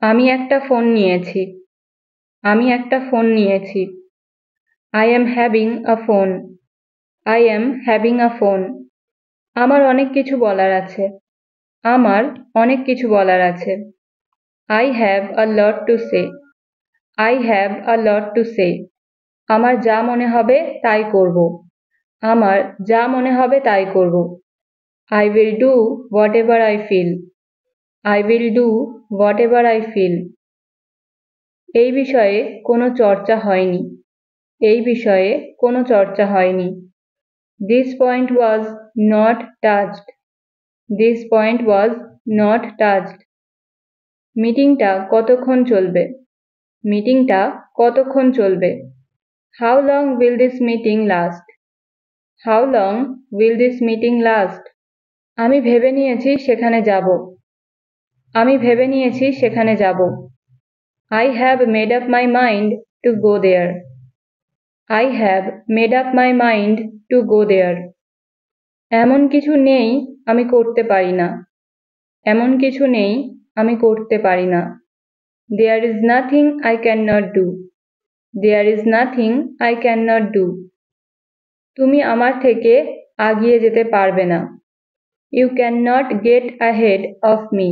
আমি একটা ফোন নিয়েছি। আমি একটা ফোন নিয়েছি। I am having a phone. I am having a phone. আমার অনেক কিছু বলার আছে। আমার অনেক কিছু বলার আছে। I have a lot to say. I have a lot to say. আমার যা মনে হবে তাই করব। আমার যা মনে হবে তাই করব। I will do whatever I feel. I will do whatever I feel. এই বিষয়ে কোনো চর্চা হয়নি। এই বিষয়ে কোনো চর্চা হয়নি। This point was not touched. This point was not touched. মিটিংটা কতক্ষণ চলবে? মিটিংটা কতক্ষণ চলবে? How long will this meeting last? How long will this meeting last? আমি ভেবে নিয়েছি সেখানে যাব। আমি ভেবে নিয়েছি সেখানে যাব। I have made up my mind to go there. I have made up my mind to go there. এমন কিছু নেই আমি করতে পারি না। এমন কিছু নেই আমি করতে পারি না। There is nothing I cannot do. There is nothing I cannot do. তুমি আমার থেকে আগিয়ে যেতে পারবে না। You cannot get ahead of me.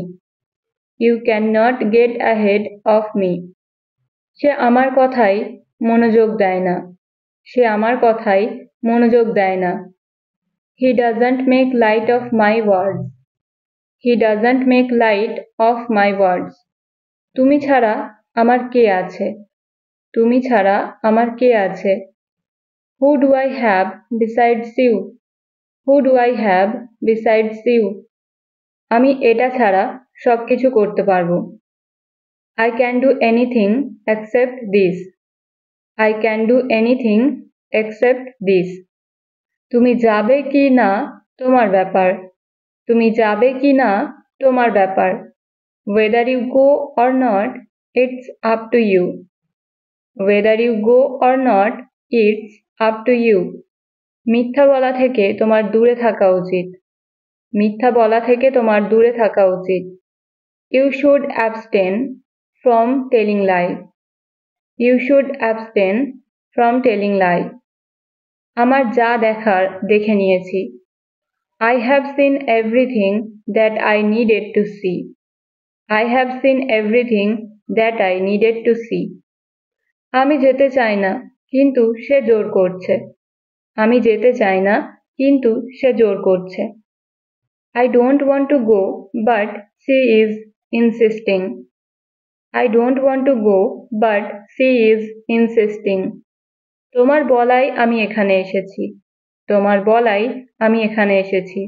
You cannot get ahead of me. সে আমার কথায় মনোযোগ দেয় না। সে আমার কথায় মনোযোগ দেয় না। He doesn't make light of my words. He doesn't make light of my words. তুমি ছাড়া আমার কে আছে? তুমি ছাড়া আমার কে আছে? Who do I have besides you? Who do I have besides you? আমি এটা ছাড়া সবকিছু করতে পারবো। I can do anything except this. I can do anything except this. তুমি যাবে কি না তোমার ব্যাপার। তুমি যাবে কি না তোমার ব্যাপার। Whether you go or not, it's up to you. Whether you go or not, it's up to you. মিথ্যা বলা থেকে তোমার দূরে থাকা উচিত। মিথ্যা বলা থেকে তোমার দূরে থাকা উচিত। You should abstain from telling lie. You should abstain from telling lie. আমার যা দেখার দেখে নিয়েছি। I have seen everything that I needed to see. I have seen everything that I needed to see. আমি যেতে চাই না কিন্তু সে জোর করছে। আমি যেতে চাই না কিন্তু সে জোর করছে। I don't want to go but she is insisting. I don't want to go but she is insisting. তোমার বলাই আমি এখানে এসেছি। তোমার বলাই আমি এখানে এসেছি।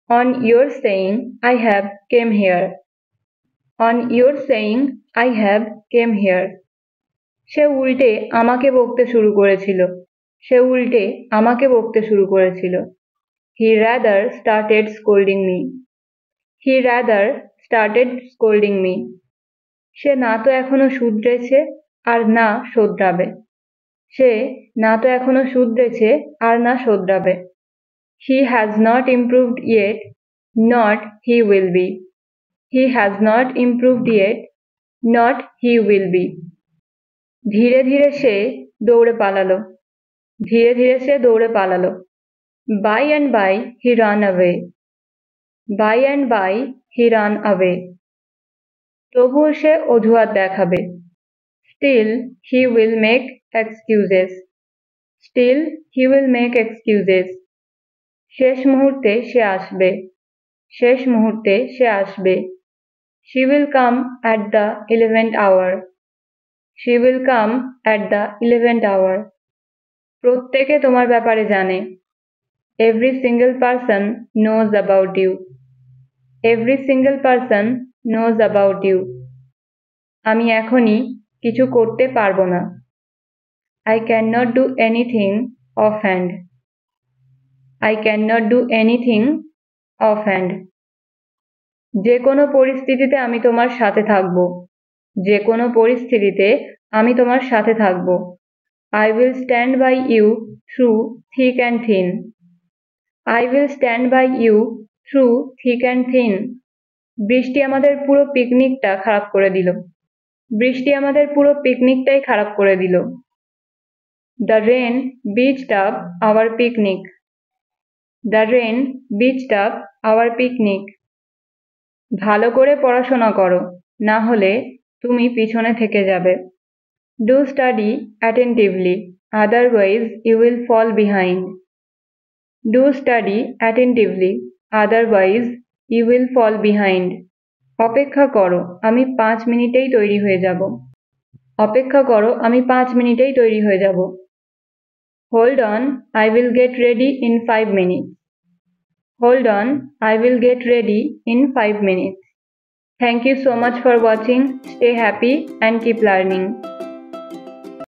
On your saying I have came here. On your saying I have came here. সে উল্টে আমাকে বকতে শুরু করেছিল। সে উল্টে আমাকে বকতে শুরু করেছিল। He rather started scolding me. He rather started scolding me. সে না তো এখনো শুধরেছে আর না শোধরাবে। সে না তো এখনো শুধরেছে আর না শোধরাবে। He has not improved yet, not he will be. He has not improved yet, not he will be. ধীরে ধীরে সে দৌড়ে পালালো। ধীরে ধীরে সে দৌড়ে পালালো। By and by he ran away. By and by he ran away. তবুও সে অজুহাত দেখাবে। Still he will make excuses. Still he will make excuses. শেষ মুহূর্তে সে আসবে। শেষ মুহূর্তে সে আসবে। She will come at the 11th hour. She will come at the 11th hour. প্রত্যেকে তোমার ব্যাপারে জানে। Every single person knows about you. Every single person knows about you. আমি এখনই কিছু করতে পারবো না। I cannot do anything offhand. I cannot do anything offhand. যে কোনো পরিস্থিতিতে আমি তোমার সাথে থাকব। যে কোনো পরিস্থিতিতে আমি তোমার সাথে থাকব। I will stand by you through thick and thin. I will stand by you through thick and thin. বৃষ্টি আমাদের পুরো পিকনিকটা খারাপ করে দিল। বৃষ্টি আমাদের পুরো পিকনিকটাই খারাপ করে দিল। The rain beached up our picnic. The rain beached up our picnic. ভালো করে পড়াশোনা করো, না হলে তুমি পিছনে থেকে যাবে। Do study attentively, otherwise you will fall behind. Do study attentively, otherwise you will fall behind. অপেক্ষা করো, আমি 5 মিনিটেই তৈরি হয়ে যাব। অপেক্ষা করো, আমি 5 মিনিটেই তৈরি হয়ে যাব। Hold on, I will get ready in 5 minutes. Hold on, I will get ready in 5 minutes. Thank you so much for watching. Stay happy and keep learning.